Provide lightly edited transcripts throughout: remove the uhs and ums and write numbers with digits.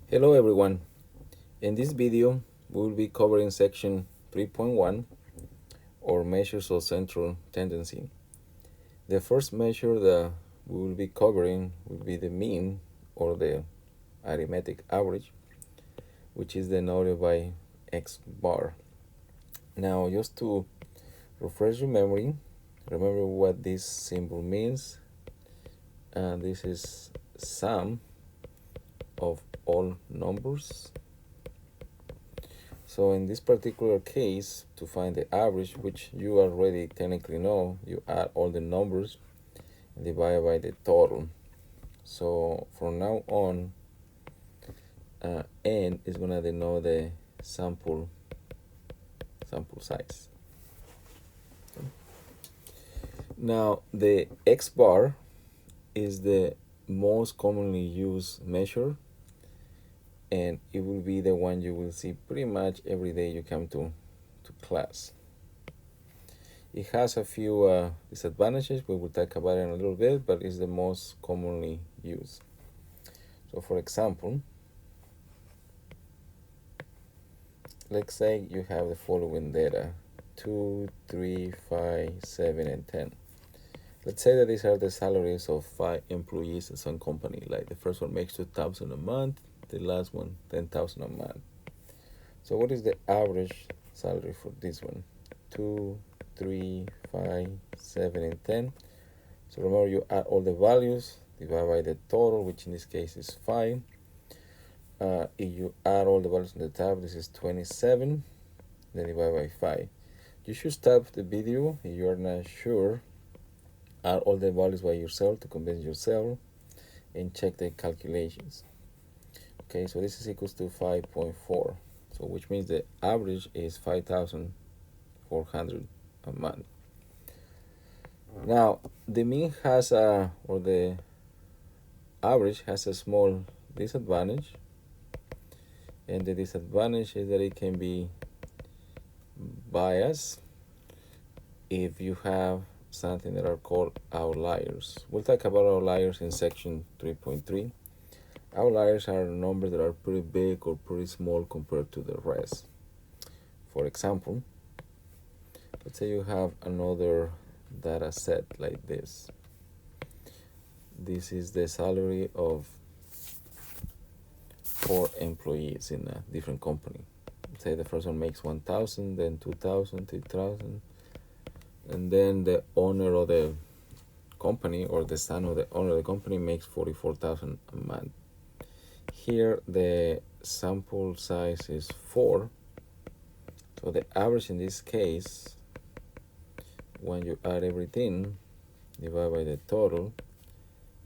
Hello everyone. In this video, we will be covering section 3.1 or measures of central tendency. The first measure that we will be covering will be the mean or the arithmetic average, which is denoted by X bar. Now, just to refresh your memory, remember what this symbol means. This is sum of all numbers. So in this particular case, to find the average, which you already technically know, you add all the numbers and divide by the total. So from now on, n is going to denote the sample size. Okay. Now the X bar is the most commonly used measure, and it will be the one you will see pretty much every day you come to class. It has a few disadvantages. We will talk about it in a little bit, but it's the most commonly used. So for example, let's say you have the following data: 2, 3, 5, 7, and 10. Let's say that these are the salaries of 5 employees at some company. Like the first one makes 2,000 a month, the last one 10,000 a month. So what is the average salary for this one? 2, 3, 5, 7, and 10. So remember, you add all the values, divide by the total, which in this case is 5. If you add all the values on the top, this is 27, then divide by 5. You should stop the video if you are not sure. Add all the values by yourself to convince yourself and check the calculations. Okay, so this is equals to 5.4. So which means the average is 5,400 a month. Now the mean has or the average has a small disadvantage, and the disadvantage is that it can be biased if you have something that are called outliers. We'll talk about outliers in section 3.3. Outliers are numbers that are pretty big or pretty small compared to the rest. For example, let's say you have another data set like this. This is the salary of 4 employees in a different company. Let's say the first one makes 1,000, then 2,000, 3,000, and then the owner of the company or the son of the owner of the company makes 44,000 a month. Here the sample size is 4, so the average in this case, when you add everything, divide by the total,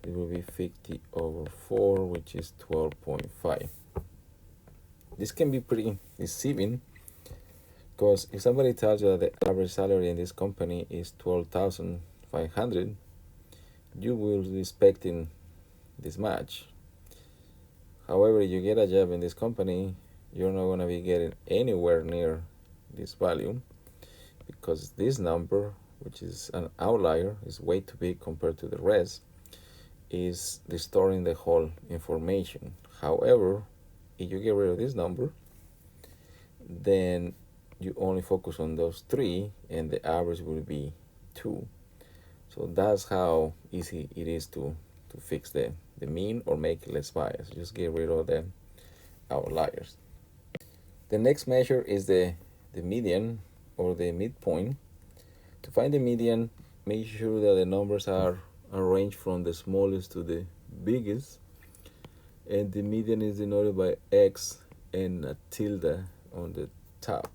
it will be 50 over 4, which is 12.5. This can be pretty deceiving, because if somebody tells you that the average salary in this company is 12,500, you will be expecting this much. However, you get a job in this company, you're not going to be getting anywhere near this value, because this number, which is an outlier, is way too big compared to the rest, is distorting the whole information. However, if you get rid of this number, then you only focus on those 3, and the average will be 2. So that's how easy it is to fix the mean or make it less biased. Just get rid of the outliers. The next measure is the median or the midpoint. To find the median, make sure that the numbers are arranged from the smallest to the biggest, and the median is denoted by X and a tilde on the top.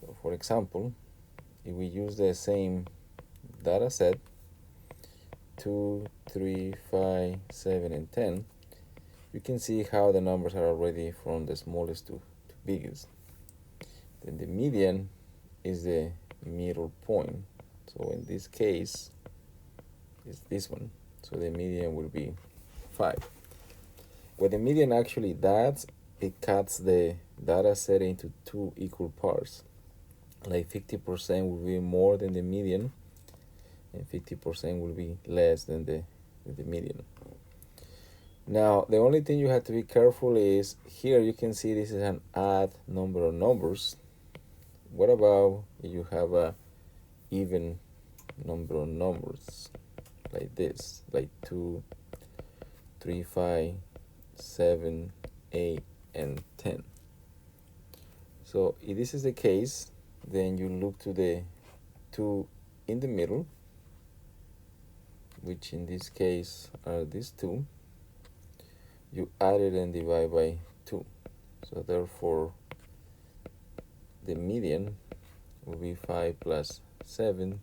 So for example, if we use the same data set, 2, 3, 5, 7, and 10, you can see how the numbers are already from the smallest to biggest. Then the median is the middle point. So in this case, it's this one. So the median will be 5. What the median actually does, it cuts the data set into 2 equal parts. Like 50% will be more than the median, and 50% will be less than the median. Now, the only thing you have to be careful is here you can see this is an odd number of numbers. What about if you have a even number of numbers like this, like 2, 3, 5, 7, 8, and 10? So if this is the case, then you look to the 2 in the middle, which in this case are these two. You add it and divide by 2. So therefore, the median will be 5 plus 7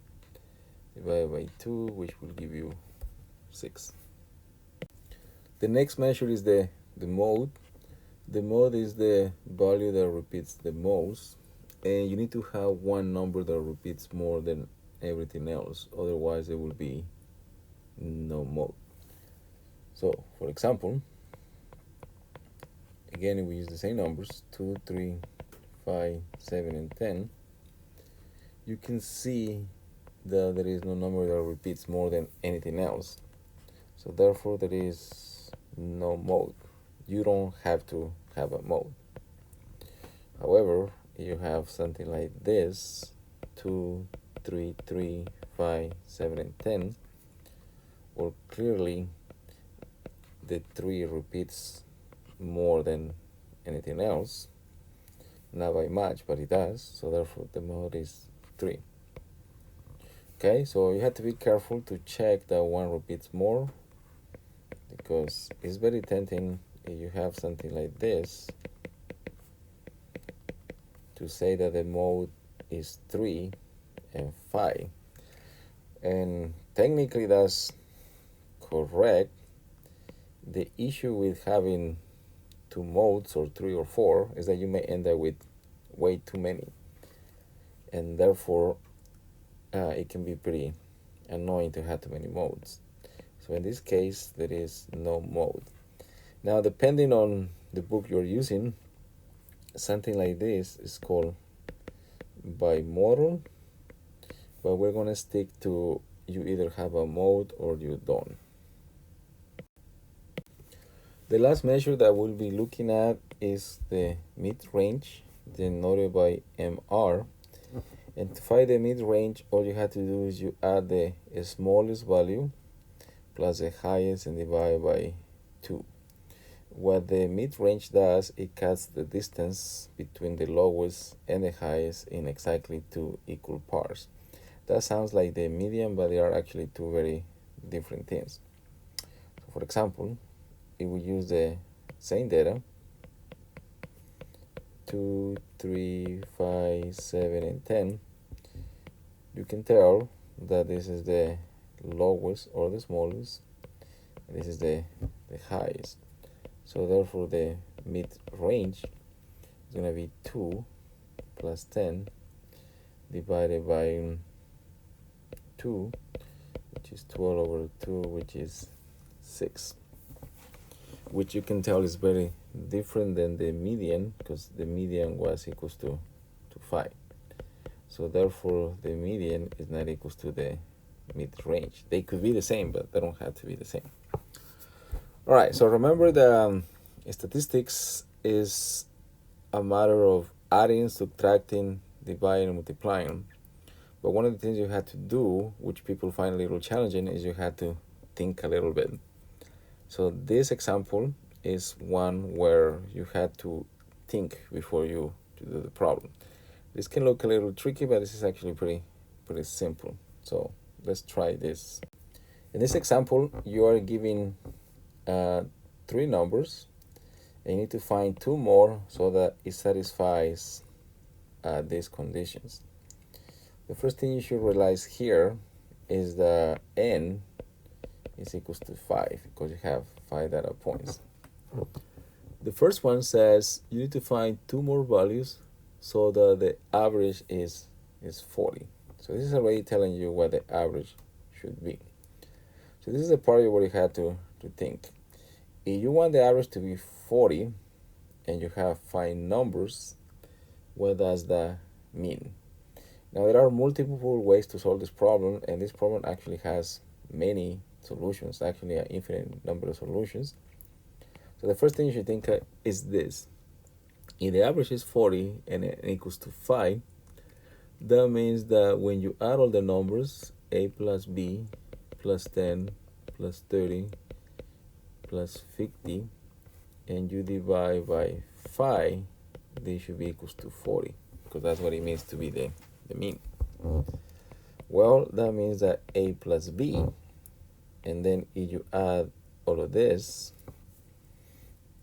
divided by 2, which will give you 6. The next measure is the mode. The mode is the value that repeats the most, and you need to have one number that repeats more than everything else, otherwise there will be no mode. So for example, again, we use the same numbers, 2, 3, 5, 7, and 10. You can see that there is no number that repeats more than anything else. So therefore, there is no mode. You don't have to have a mode. However, if you have something like this, 2, 3, 3, 5, 7, and 10, well, clearly the 3 repeats more than anything else. Not by much, but it does. So therefore, the mode is 3. Okay, so you have to be careful to check that one repeats more, because it's very tempting if you have something like this to say that the mode is 3 and 5. And technically that's correct. The issue with having 2 modes or 3 or 4 is that you may end up with way too many, and therefore it can be pretty annoying to have too many modes. So in this case, there is no mode. Now, depending on the book you're using, something like this is called bimodal, but we're going to stick to you either have a mode or you don't. The last measure that we'll be looking at is the mid-range, denoted by MR. And to find the mid-range, all you have to do is you add the smallest value plus the highest and divide by 2. What the mid-range does, it cuts the distance between the lowest and the highest in exactly 2 equal parts. That sounds like the median, but they are actually 2 very different things. So for example, if we use the same data, 2, 3, 5, 7, and 10, you can tell that this is the lowest or the smallest, and this is the highest. So therefore, the mid-range is going to be 2 plus 10 divided by 2, which is 12 over 2, which is 6. Which you can tell is very different than the median, because the median was equals to 5. So therefore, the median is not equals to the mid-range. They could be the same, but they don't have to be the same. All right, so remember the statistics is a matter of adding, subtracting, dividing, and multiplying. But one of the things you had to do, which people find a little challenging, is you had to think a little bit. So this example is one where you had to think before you do the problem. This can look a little tricky, but this is actually pretty simple. So let's try this. In this example, you are given 3 numbers, and you need to find 2 more so that it satisfies these conditions. The first thing you should realize here is that n is equals to 5, because you have 5 data points. The first one says you need to find 2 more values so that the average is 40. So this is already telling you what the average should be. So this is the part where you have to think. If you want the average to be 40 and you have 5 numbers, what does that mean? Now, there are multiple ways to solve this problem, and this problem actually has many solutions, actually an infinite number of solutions. So the first thing you should think is this. If the average is 40 and it equals to 5, that means that when you add all the numbers, a plus b plus 10 plus 30 plus 50, and you divide by 5, this should be equals to 40, because that's what it means to be the mean. Well, that means that a plus b, and then if you add all of this,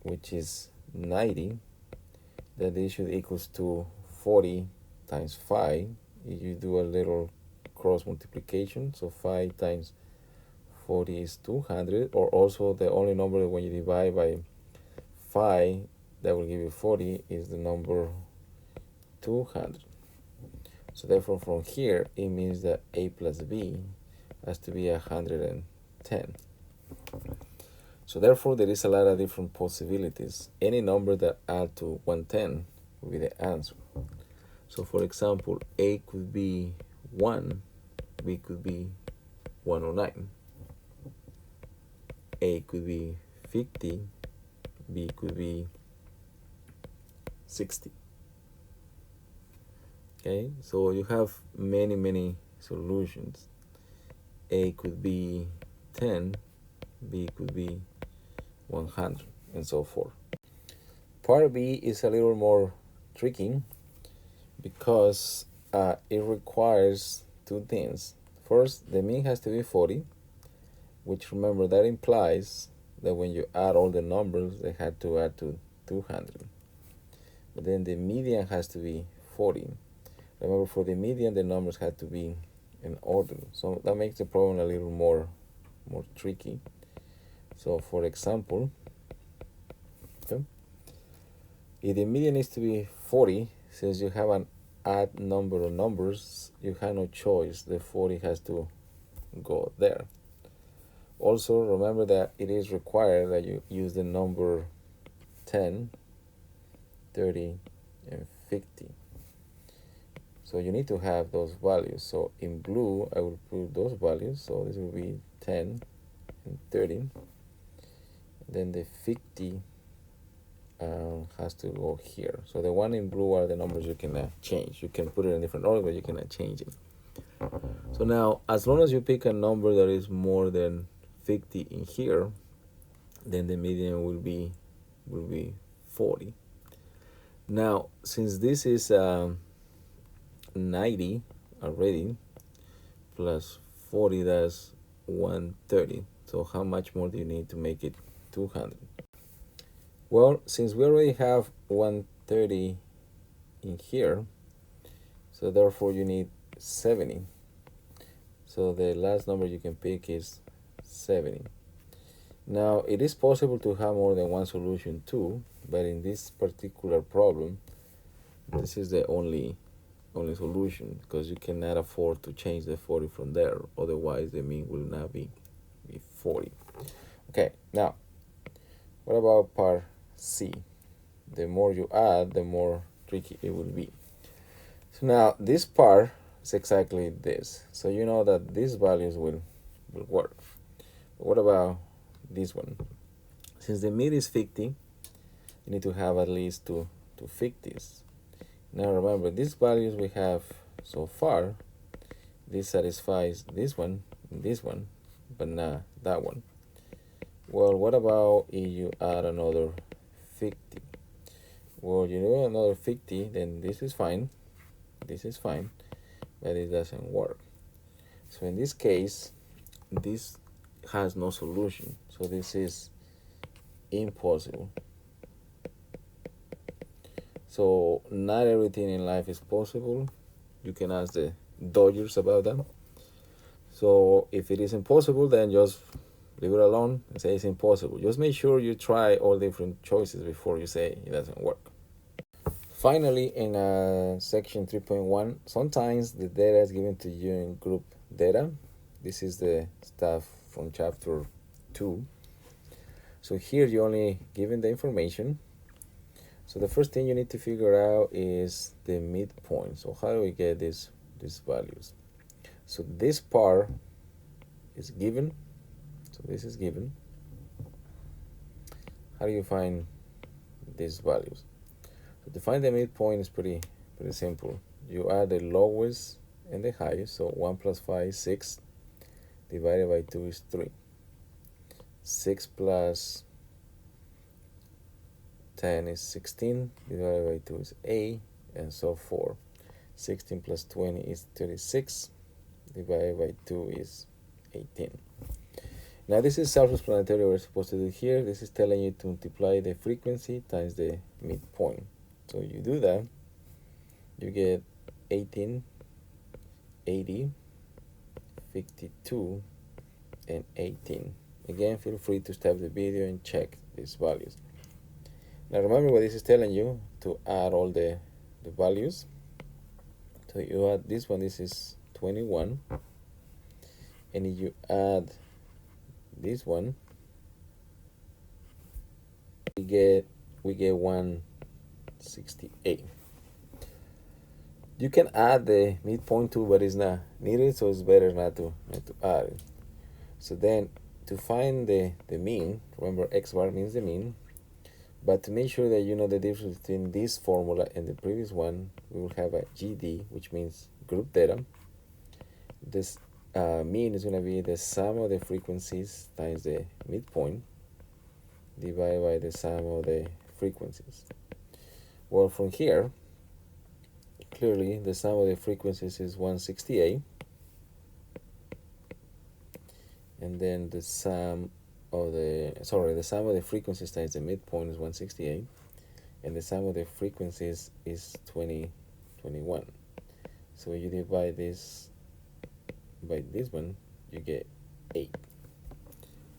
which is 90, that this should equals to 40 times 5. If you do a little cross multiplication, so 5 times 40 is 200, or also the only number when you divide by 5 that will give you 40 is the number 200. So therefore from here it means that a plus b has to be 110. So therefore there is a lot of different possibilities. Any number that add to 110 will be the answer. So for example, a could be 1, b could be 109, a could be 50, b could be 60. Okay, so you have many solutions. A could be 10, b could be 100, and so forth. Part B is a little more tricky because it requires two things. First, the mean has to be 40, which, remember, that implies that when you add all the numbers, they had to add to 200. But then the median has to be 40. Remember, for the median, the numbers had to be in order. So that makes the problem a little more tricky. So for example, okay, if the median is to be 40, since you have an odd number of numbers, you have no choice. The 40 has to go there. Also, remember that it is required that you use the number 10, 30, and 50. So you need to have those values. So in blue, I will put those values. So this will be 10 and 30. Then the 50 has to go here. So the one in blue are the numbers you can change. You can put it in different order, but you cannot change it. So now, as long as you pick a number that is more than 50 in here, then the median will be 40. Now, since this is 90 already, plus 40, that's 130. So how much more do you need to make it 200? Well, since we already have 130 in here, so therefore you need 70. So the last number you can pick is 70. Now, it is possible to have more than one solution too, but in this particular problem, this is the only solution, because you cannot afford to change the 40 from there. Otherwise, the mean will not be 40. Okay, now, what about part C? The more you add, the more tricky it will be. So now, this part is exactly this. So you know that these values will work. But what about this one? Since the mid is 50, you need to have at least two 50s. Now remember, these values we have so far, this satisfies this one and this one, but not that one. Well, what about if you add another 50? Well, you do another 50, then this is fine, but it doesn't work. So in this case, this has no solution, so this is impossible. So not everything in life is possible. You can ask the Dodgers about that. So if it is impossible, then just leave it alone and say it's impossible. Just make sure you try all different choices before you say it doesn't work. Finally, in section 3.1, sometimes the data is given to you in group data. This is the stuff from chapter 2. So here you're only given the information. So the first thing you need to figure out is the midpoint. So how do we get these values? So this part is given. So this is given. how do you find these values? So to find the midpoint is pretty simple. You add the lowest and the highest. So 1 plus 5 is 6, divided by 2 is 3. 6 plus 10 is 16, divided by 2 is 8, and so forth. 16 plus 20 is 36, divided by 2 is 18. Now this is self-explanatory what we're supposed to do here. This is telling you to multiply the frequency times the midpoint. So you do that, you get 18, 80, 52, and 18. Again, feel free to stop the video and check these values. Now remember what this is telling you, to add all the values. So you add this one, this is 21, and if you add this one, we get 168. You can add the midpoint too, but it's not needed, so it's better not to add it. So then to find the mean, remember x bar means the mean, but to make sure that you know the difference between this formula and the previous one, we will have a GD, which means group data. This mean is going to be the sum of the frequencies times the midpoint divided by the sum of the frequencies. Well, from here, clearly the sum of the frequencies is 168, and then the sum of the sum of the frequencies times the midpoint is 168, and the sum of the frequencies is 21. So you divide this by this one, you get 8.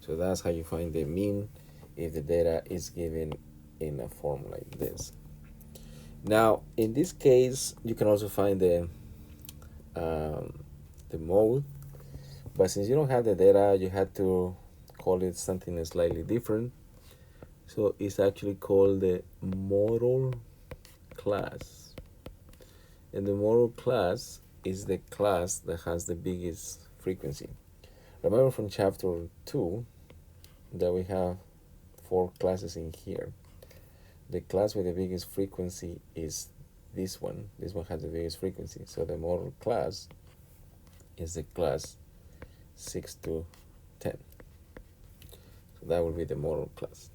So that's how you find the mean if the data is given in a form like this. Now in this case you can also find the mode, but since you don't have the data, you have to call it something slightly different. So it's actually called the model class, and the model class is the class that has the biggest frequency. Remember from chapter 2 that we have 4 classes in here. The class with the biggest frequency is this one. This one has the biggest frequency. So the model class is the class 6 to 10. So that will be the model class.